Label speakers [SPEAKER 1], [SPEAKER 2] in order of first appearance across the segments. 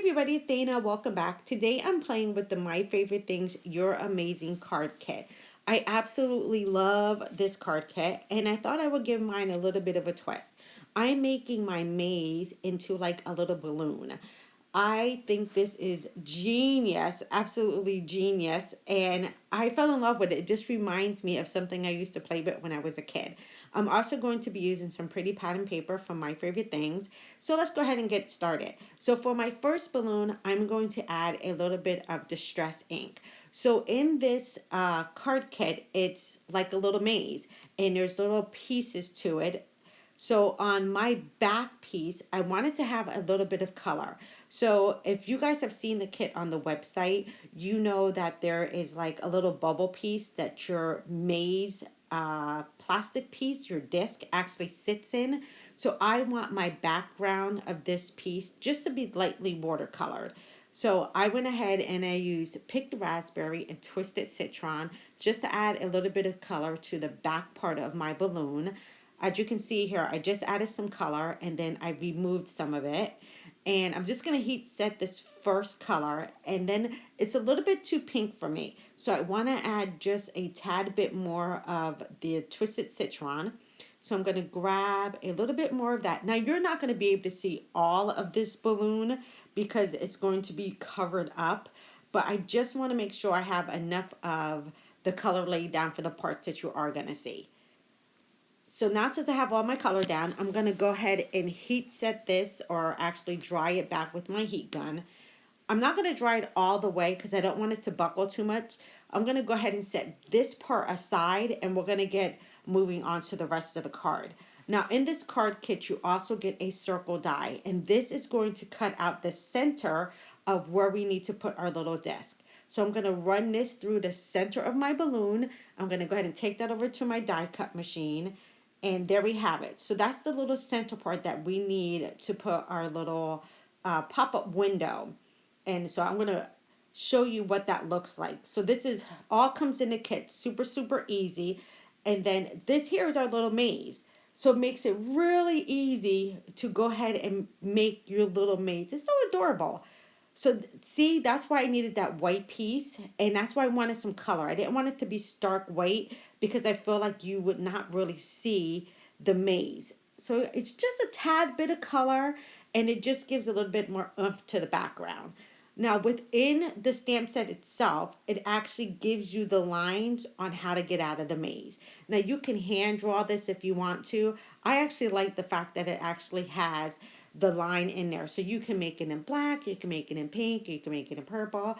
[SPEAKER 1] everybody, it's Dana. Welcome back. Today I'm playing with the My Favorite Things You're Amazing card kit. I absolutely love this card kit and I thought I would give mine a little bit of a twist. I'm making my maze into like a little balloon. I think this is genius, absolutely genius, and I fell in love with it. It just reminds me of something I used to play with when I was a kid. I'm also going to be using some pretty pattern paper from My Favorite Things. So let's go ahead and get started. So for my first balloon, I'm going to add a little bit of Distress ink. So in this card kit, it's like a little maze, and there's little pieces to it. So on my back piece, I wanted to have a little bit of color. So if you guys have seen the kit on the website, you know that there is like a little bubble piece that your maze plastic piece, your disc actually sits in. So I want my background of this piece just to be lightly watercolored. So I went ahead and I used picked raspberry and twisted citron just to add a little bit of color to the back part of my balloon. As you can see here, I just added some color and then I removed some of it. And I'm just going to heat set this first color, and then it's a little bit too pink for me. So I want to add just a tad bit more of the twisted citron. So I'm going to grab a little bit more of that. Now you're not going to be able to see all of this balloon because it's going to be covered up, but I just want to make sure I have enough of the color laid down for the parts that you are going to see. So now since I have all my color down, I'm going to go ahead and heat set this, or actually dry it back with my heat gun. I'm not going to dry it all the way because I don't want it to buckle too much. I'm going to go ahead and set this part aside, and we're going to get moving on to the rest of the card. Now in this card kit, you also get a circle die, and this is going to cut out the center of where we need to put our little disc. So I'm going to run this through the center of my balloon. I'm going to go ahead and take that over to my die cut machine. And there we have it. So that's the little center part that we need to put our little pop-up window. And so I'm going to show you what that looks like. So this is all comes in the kit, super, super easy. And then this here is our little maze. So it makes it really easy to go ahead and make your little maze. It's so adorable. So see, that's why I needed that white piece, and that's why I wanted some color. I didn't want it to be stark white because I feel like you would not really see the maze. So it's just a tad bit of color, and it just gives a little bit more oomph to the background. Now within the stamp set itself, it actually gives you the lines on how to get out of the maze. Now you can hand draw this if you want to. I actually like the fact that it actually has the line in there. So you can make it in black, you can make it in pink, you can make it in purple.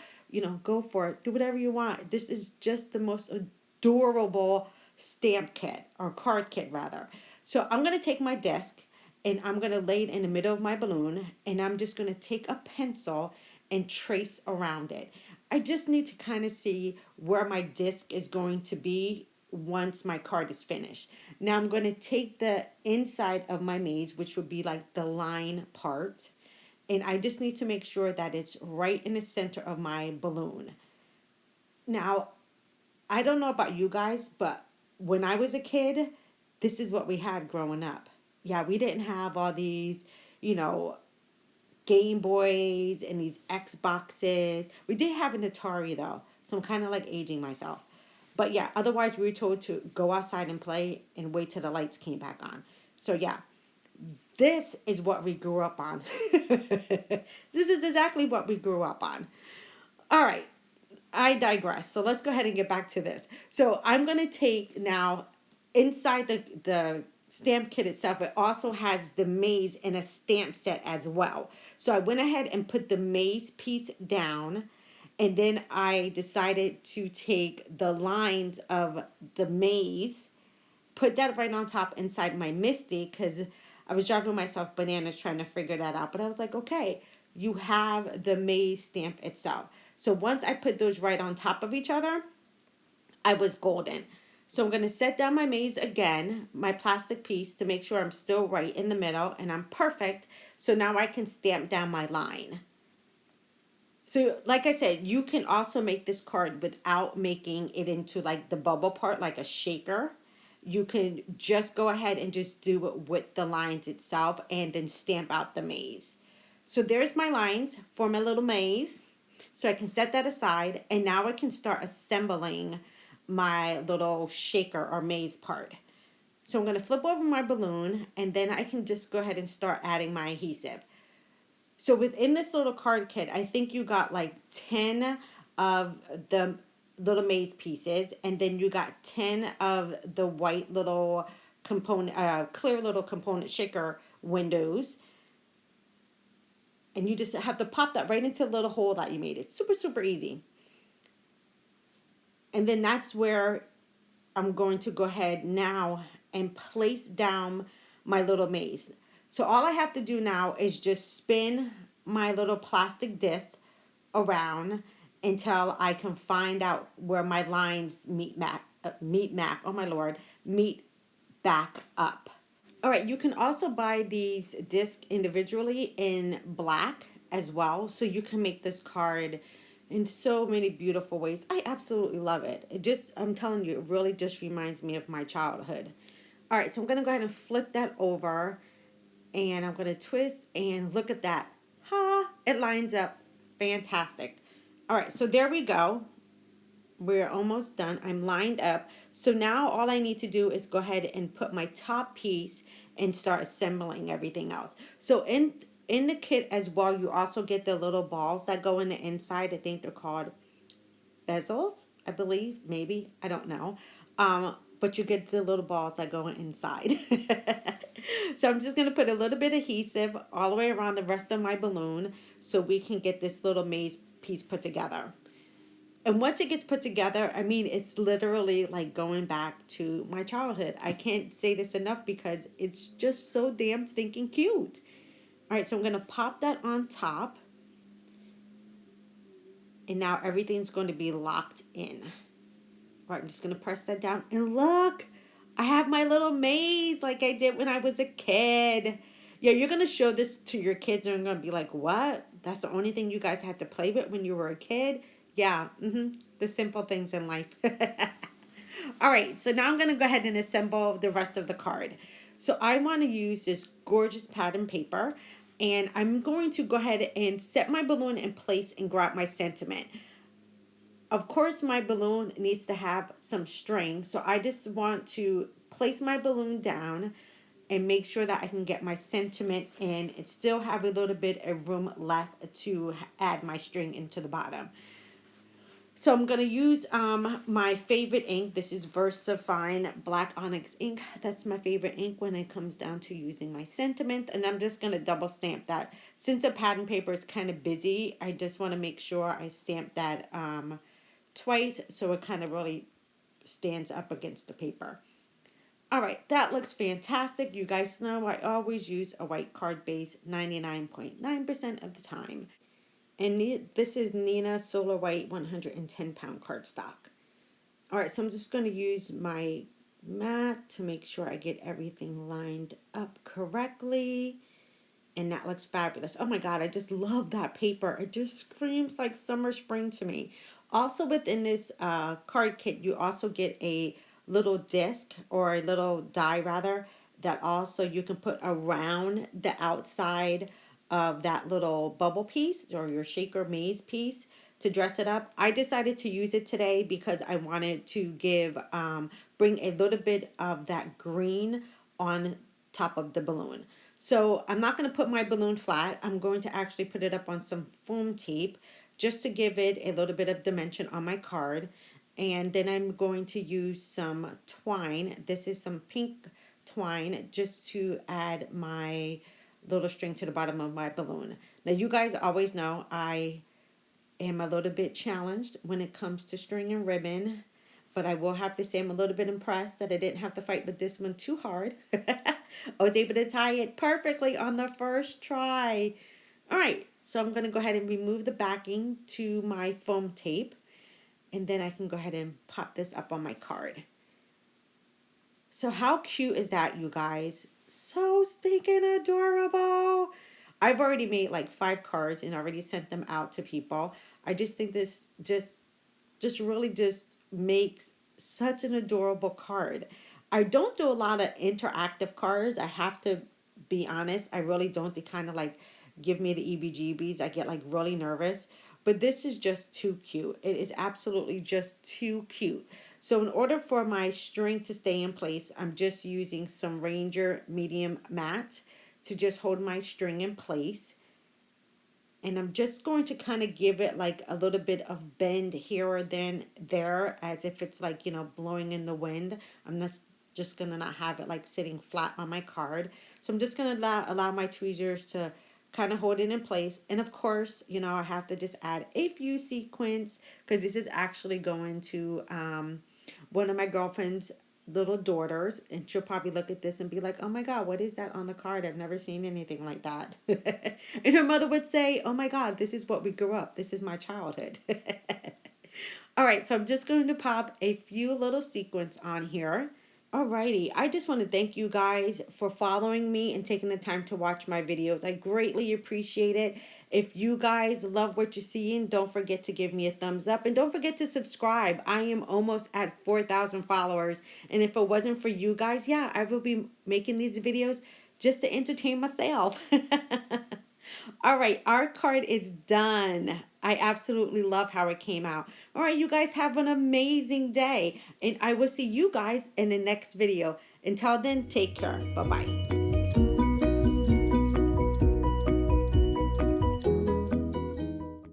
[SPEAKER 1] Go for it. Do whatever you want. This is just the most adorable stamp kit, or card kit rather. So I'm going to take my disc and I'm going to lay it in the middle of my balloon, and I'm just going to take a pencil and trace around it. I just need to kind of see where my disc is going to be once my card is finished. Now I'm going to take the inside of my maze, which would be like the line part, and I just need to make sure that it's right in the center of my balloon. Now, I don't know about you guys, but when I was a kid, this is what we had growing up. Yeah, we didn't have all these, you know, Game Boys and these Xboxes. We did have an Atari though, so I'm kind of like aging myself. But yeah, otherwise we were told to go outside and play and wait till the lights came back on. So yeah, this is what we grew up on. This is exactly what we grew up on. All right, I digress. So let's go ahead and get back to this. So I'm going to take now inside the stamp kit itself, it also has the maze in a stamp set as well. So I went ahead and put the maze piece down, and then I decided to take the lines of the maze, put that right on top inside my Misty, because I was driving myself bananas trying to figure that out. But I was like, okay, you have the maze stamp itself. So once I put those right on top of each other, I was golden. So I'm going to set down my maze again, my plastic piece, to make sure I'm still right in the middle and I'm perfect. So now I can stamp down my line. So like I said, you can also make this card without making it into like the bubble part, like a shaker. You can just go ahead and just do it with the lines itself and then stamp out the maze. So there's my lines for my little maze. So I can set that aside, and now I can start assembling my little shaker or maze part. So I'm going to flip over my balloon, and then I can just go ahead and start adding my adhesive. So within this little card kit, I think you got like 10 of the little maze pieces, and then you got 10 of the white little component, clear little component shaker windows. And you just have to pop that right into the little hole that you made. It's super, super easy. And then that's where I'm going to go ahead now and place down my little maze. So all I have to do now is just spin my little plastic disc around until I can find out where my lines oh my lord, meet back up. All right, you can also buy these discs individually in black as well, so you can make this card in so many beautiful ways. I absolutely love it. I'm telling you, it really just reminds me of my childhood. All right, so I'm going to go ahead and flip that over, and I'm going to twist, and look at that. Ha, it lines up fantastic. All right, so there we go. We're almost done. I'm lined up. So now all I need to do is go ahead and put my top piece and start assembling everything else. So in the kit as well, you also get the little balls that go in the inside. I think they're called bezels, I believe, maybe. I don't know. But you get the little balls that go inside. So I'm just going to put a little bit of adhesive all the way around the rest of my balloon so we can get this little maze piece put together. And once it gets put together, I mean, it's literally like going back to my childhood. I can't say this enough because it's just so damn stinking cute. All right, so I'm going to pop that on top. And now everything's going to be locked in. All right, I'm just going to press that down. And look, I have my little maze like I did when I was a kid. Yeah, you're going to show this to your kids and they're going to be like, what? That's the only thing you guys had to play with when you were a kid? Yeah, the simple things in life. All right, so now I'm going to go ahead and assemble the rest of the card. So I want to use this gorgeous pattern paper, and I'm going to go ahead and set my balloon in place and grab my sentiment. Of course, my balloon needs to have some string, so I just want to place my balloon down and make sure that I can get my sentiment in and still have a little bit of room left to add my string into the bottom. So I'm going to use my favorite ink. This is VersaFine Black Onyx ink. That's my favorite ink when it comes down to using my sentiment. And I'm just going to double stamp that. Since the pattern paper is kind of busy, I just want to make sure I stamp that twice so it kind of really stands up against the paper. All right, that looks fantastic. You guys know I always use a white card base 99.9% of the time. And this is Neenah Solar White 110 pound cardstock. All right, so I'm just going to use my mat to make sure I get everything lined up correctly. And that looks fabulous. Oh my God, I just love that paper. It just screams like summer spring to me. Also within this card kit, you also get a little disc or a little die rather that also you can put around the outside of that little bubble piece or your shaker maze piece to dress it up. I decided to use it today because I wanted to bring a little bit of that green on top of the balloon. So I'm not going to put my balloon flat. I'm going to actually put it up on some foam tape just to give it a little bit of dimension on my card. And then I'm going to use some twine. This is some pink twine just to add my little string to the bottom of my balloon. Now you guys always know I am a little bit challenged when it comes to string and ribbon, but I will have to say I'm a little bit impressed that I didn't have to fight with this one too hard. I was able to tie it perfectly on the first try. All right, so I'm going to go ahead and remove the backing to my foam tape, and then I can go ahead and pop this up on my card. So how cute is that, you guys? So stinking adorable. I've already made like 5 cards and already sent them out to people. I just think this just really just makes such an adorable card. I don't do a lot of interactive cards. I have to be honest. I really don't. They kind of like give me the EBGBs. I get like really nervous. But this is just too cute. It is absolutely just too cute. So in order for my string to stay in place, I'm just using some Ranger medium matte to just hold my string in place. And I'm just going to kind of give it like a little bit of bend here or then there, as if it's like, blowing in the wind. I'm just going to not have it like sitting flat on my card. So I'm just going to allow my tweezers to kind of hold it in place. And of course, I have to just add a few sequins, because this is actually going to one of my girlfriend's little daughters, and she'll probably look at this and be like, oh my god, what is that on the card? I've never seen anything like that. And her mother would say, oh my god, this is what we grew up, this is my childhood. All right, so I'm just going to pop a few little sequins on here. Alrighty, I just want to thank you guys for following me and taking the time to watch my videos. I greatly appreciate it. If you guys love what you're seeing, don't forget to give me a thumbs up, and don't forget to subscribe. I am almost at 4,000 followers, and if it wasn't for you guys, yeah, I will be making these videos just to entertain myself. All right, our card is done. I absolutely love how it came out. All right, you guys have an amazing day, and I will see you guys in the next video. Until then, take care. Bye-bye.